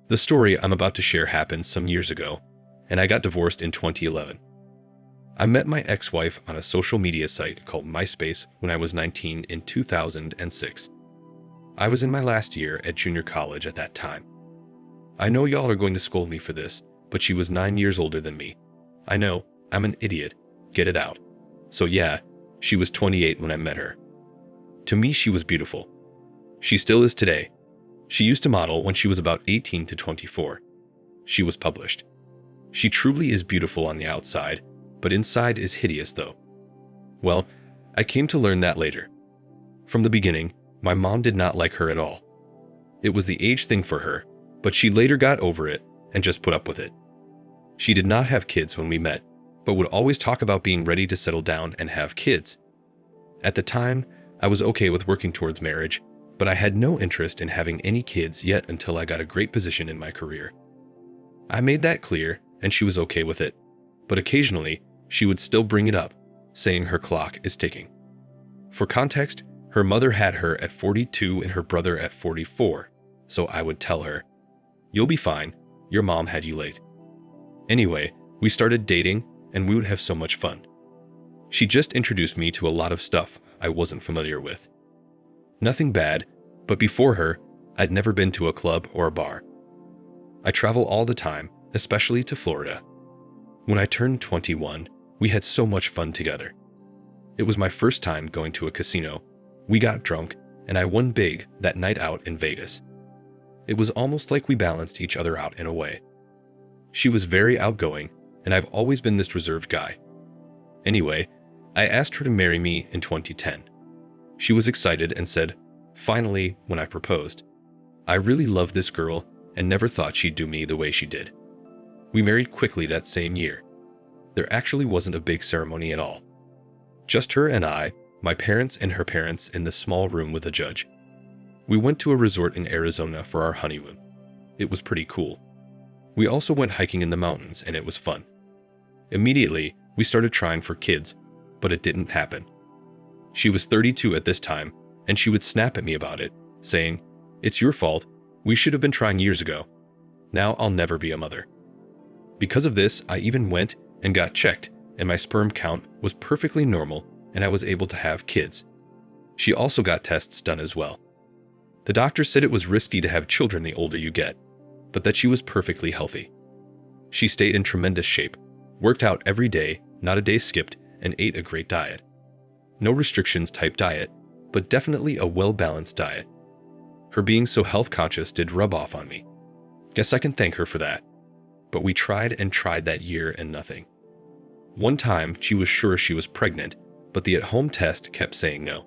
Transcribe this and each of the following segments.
The story I'm about to share happened some years ago, and I got divorced in 2011. I met my ex-wife on a social media site called MySpace when I was 19 in 2006. I was in my last year at junior college at that time. I know y'all are going to scold me for this, but she was 9 years older than me. I know, I'm an idiot. Get it out. So yeah, she was 28 when I met her. To me, she was beautiful. She still is today. She used to model when she was about 18 to 24. She was published. She truly is beautiful on the outside, but inside is hideous though. Well, I came to learn that later. From the beginning, my mom did not like her at all. It was the age thing for her, but she later got over it and just put up with it. She did not have kids when we met, but would always talk about being ready to settle down and have kids. At the time, I was okay with working towards marriage, but I had no interest in having any kids yet until I got a great position in my career. I made that clear, and she was okay with it, but occasionally, she would still bring it up, saying her clock is ticking. For context, her mother had her at 42 and her brother at 44, so I would tell her, "You'll be fine, your mom had you late." Anyway, we started dating, and we would have so much fun. She just introduced me to a lot of stuff I wasn't familiar with. Nothing bad, but before her, I'd never been to a club or a bar. I travel all the time, especially to Florida. When I turned 21, we had so much fun together. It was my first time going to a casino. We got drunk, and I won big that night out in Vegas. It was almost like we balanced each other out in a way. She was very outgoing, and I've always been this reserved guy. Anyway, I asked her to marry me in 2010. She was excited and said, finally, when I proposed, "I really love this girl and never thought she'd do me the way she did." We married quickly that same year. There actually wasn't a big ceremony at all. Just her and I, my parents and her parents in the small room with a judge. We went to a resort in Arizona for our honeymoon. It was pretty cool. We also went hiking in the mountains and it was fun. Immediately, we started trying for kids, but it didn't happen. She was 32 at this time, and she would snap at me about it, saying, "It's your fault. We should have been trying years ago. Now I'll never be a mother." Because of this, I even went and got checked, and my sperm count was perfectly normal, and I was able to have kids. She also got tests done as well. The doctor said it was risky to have children the older you get, but that she was perfectly healthy. She stayed in tremendous shape, worked out every day, not a day skipped, and ate a great diet. No restrictions type diet, but definitely a well-balanced diet. Her being so health conscious did rub off on me. Guess I can thank her for that. But we tried and tried that year and nothing. One time, she was sure she was pregnant, but the at-home test kept saying no.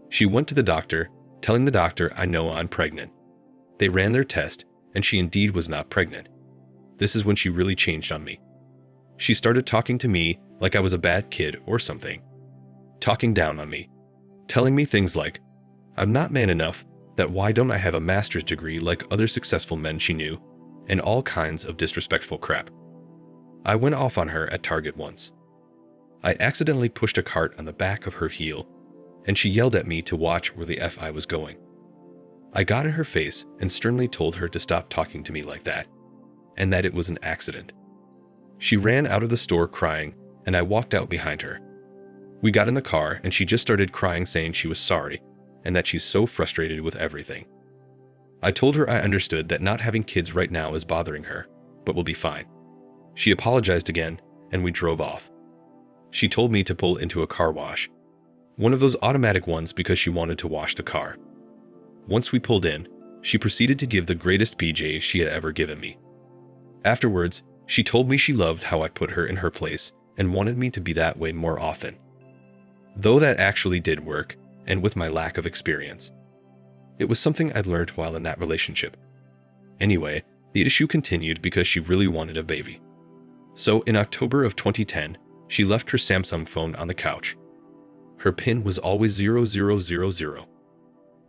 She went to the doctor, telling the doctor, "I know I'm pregnant." They ran their test, and she indeed was not pregnant. This is when she really changed on me. She started talking to me like I was a bad kid or something. Talking down on me. Telling me things like, "I'm not man enough, that why don't I have a master's degree like other successful men she knew," and all kinds of disrespectful crap. I went off on her at Target once. I accidentally pushed a cart on the back of her heel, and she yelled at me to watch where the F I was going. I got in her face and sternly told her to stop talking to me like that, and that it was an accident. She ran out of the store crying, and I walked out behind her. We got in the car, and she just started crying, saying she was sorry, and that she's so frustrated with everything. I told her I understood that not having kids right now is bothering her, but will be fine. She apologized again, and we drove off. She told me to pull into a car wash. One of those automatic ones because she wanted to wash the car. Once we pulled in, she proceeded to give the greatest PJ she had ever given me. Afterwards, she told me she loved how I put her in her place and wanted me to be that way more often. Though that actually did work, and with my lack of experience. It was something I'd learned while in that relationship. Anyway, the issue continued because she really wanted a baby. So in October of 2010, she left her Samsung phone on the couch. Her PIN was always 0000.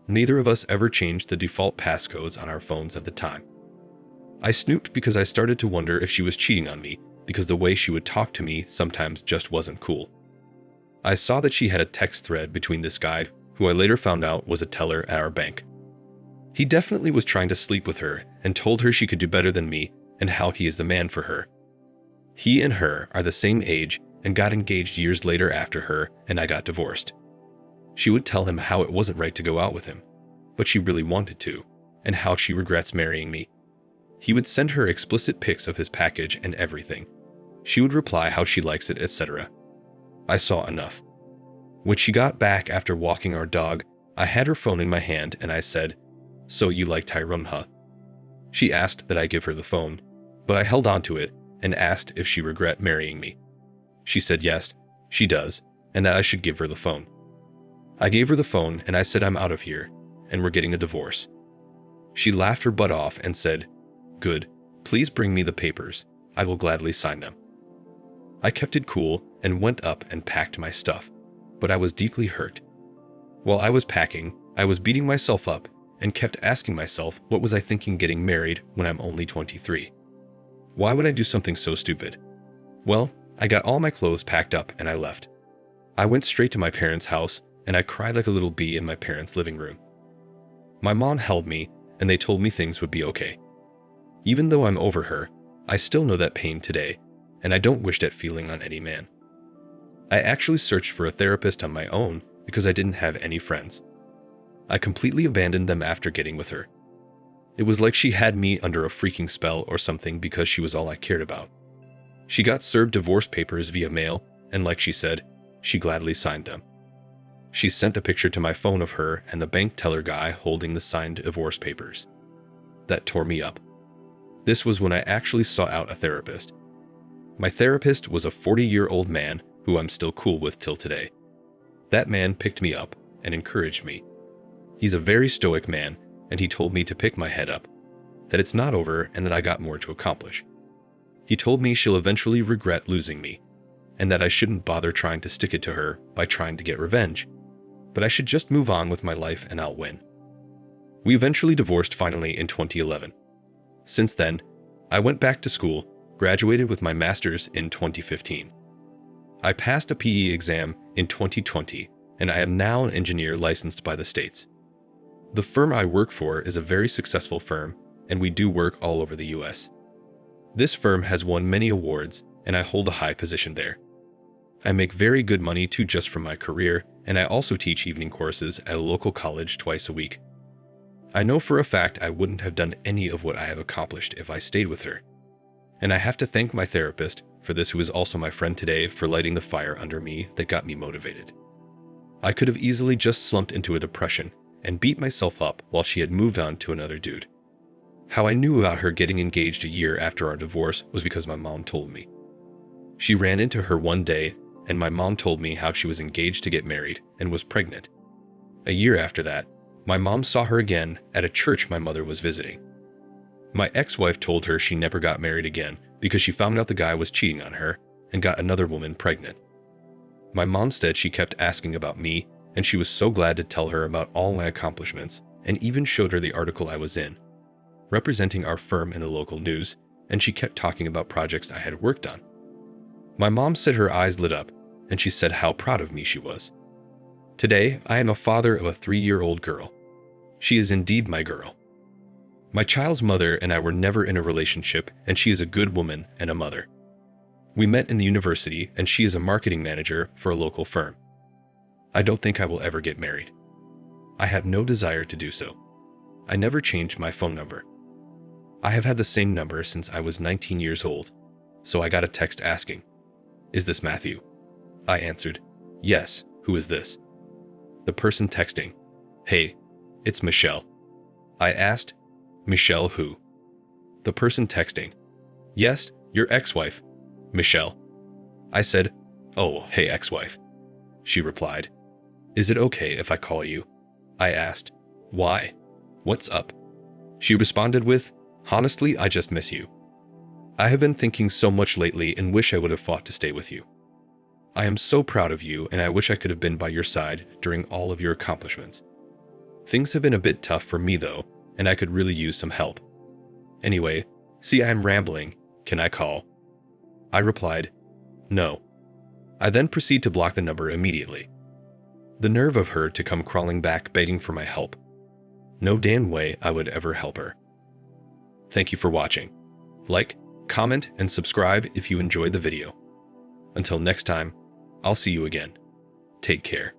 Neither of us ever changed the default passcodes on our phones at the time. I snooped because I started to wonder if she was cheating on me because the way she would talk to me sometimes just wasn't cool. I saw that she had a text thread between this guy, who I later found out was a teller at our bank. He definitely was trying to sleep with her and told her she could do better than me and how he is the man for her. He and her are the same age and got engaged years later after her and I got divorced. She would tell him how it wasn't right to go out with him, but she really wanted to, and how she regrets marrying me. He would send her explicit pics of his package and everything. She would reply how she likes it, etc. I saw enough. When she got back after walking our dog, I had her phone in my hand and I said, "So you like Tyrone, huh?" She asked that I give her the phone, but I held on to it and asked if she regret marrying me. She said yes, she does, and that I should give her the phone. I gave her the phone and I said I'm out of here, and we're getting a divorce. She laughed her butt off and said, "Good, please bring me the papers, I will gladly sign them." I kept it cool and went up and packed my stuff, but I was deeply hurt. While I was packing, I was beating myself up and kept asking myself what was I thinking getting married when I'm only 23. Why would I do something so stupid? Well, I got all my clothes packed up and I left. I went straight to my parents' house and I cried like a little bee in my parents' living room. My mom held me and they told me things would be okay. Even though I'm over her, I still know that pain today, and I don't wish that feeling on any man. I actually searched for a therapist on my own because I didn't have any friends. I completely abandoned them after getting with her. It was like she had me under a freaking spell or something because she was all I cared about. She got served divorce papers via mail, and like she said, she gladly signed them. She sent a picture to my phone of her and the bank teller guy holding the signed divorce papers. That tore me up. This was when I actually sought out a therapist. My therapist was a 40-year-old man who I'm still cool with till today. That man picked me up and encouraged me. He's a very stoic man, and he told me to pick my head up, that it's not over and that I got more to accomplish. He told me she'll eventually regret losing me, and that I shouldn't bother trying to stick it to her by trying to get revenge, but I should just move on with my life and I'll win. We eventually divorced finally in 2011. Since then, I went back to school, graduated with my master's in 2015. I passed a PE exam in 2020, and I am now an engineer licensed by the states. The firm I work for is a very successful firm, and we do work all over the US. This firm has won many awards, and I hold a high position there. I make very good money too just from my career, and I also teach evening courses at a local college twice a week. I know for a fact I wouldn't have done any of what I have accomplished if I stayed with her. And I have to thank my therapist for this, who is also my friend today, for lighting the fire under me that got me motivated. I could have easily just slumped into a depression and beat myself up while she had moved on to another dude. How I knew about her getting engaged a year after our divorce was because my mom told me. She ran into her one day, and my mom told me how she was engaged to get married and was pregnant. A year after that, my mom saw her again at a church my mother was visiting. My ex-wife told her she never got married again because she found out the guy was cheating on her and got another woman pregnant. My mom said she kept asking about me, and she was so glad to tell her about all my accomplishments, and even showed her the article I was in, representing our firm in the local news, and she kept talking about projects I had worked on. My mom said her eyes lit up, and she said how proud of me she was. Today, I am a father of a 3-year-old girl. She is indeed my girl. My child's mother and I were never in a relationship, and she is a good woman and a mother. We met in the university, and she is a marketing manager for a local firm. I don't think I will ever get married. I have no desire to do so. I never changed my phone number. I have had the same number since I was 19 years old, so I got a text asking, "Is this Matthew?" I answered, "Yes, who is this?" The person texting, "Hey, it's Michelle." I asked, "Michelle who?" The person texting, "Yes, your ex-wife, Michelle." I said, "Oh, hey ex-wife." She replied, "Is it okay if I call you?" I asked, "Why? What's up?" She responded with, "Honestly, I just miss you. I have been thinking so much lately and wish I would have fought to stay with you. I am so proud of you, and I wish I could have been by your side during all of your accomplishments. Things have been a bit tough for me though, and I could really use some help. Anyway, see, I am rambling. Can I call?" I replied, "No." I then proceed to block the number immediately. The nerve of her to come crawling back begging for my help. No damn way I would ever help her. Thank you for watching. Like, comment, and subscribe if you enjoyed the video. Until next time, I'll see you again. Take care.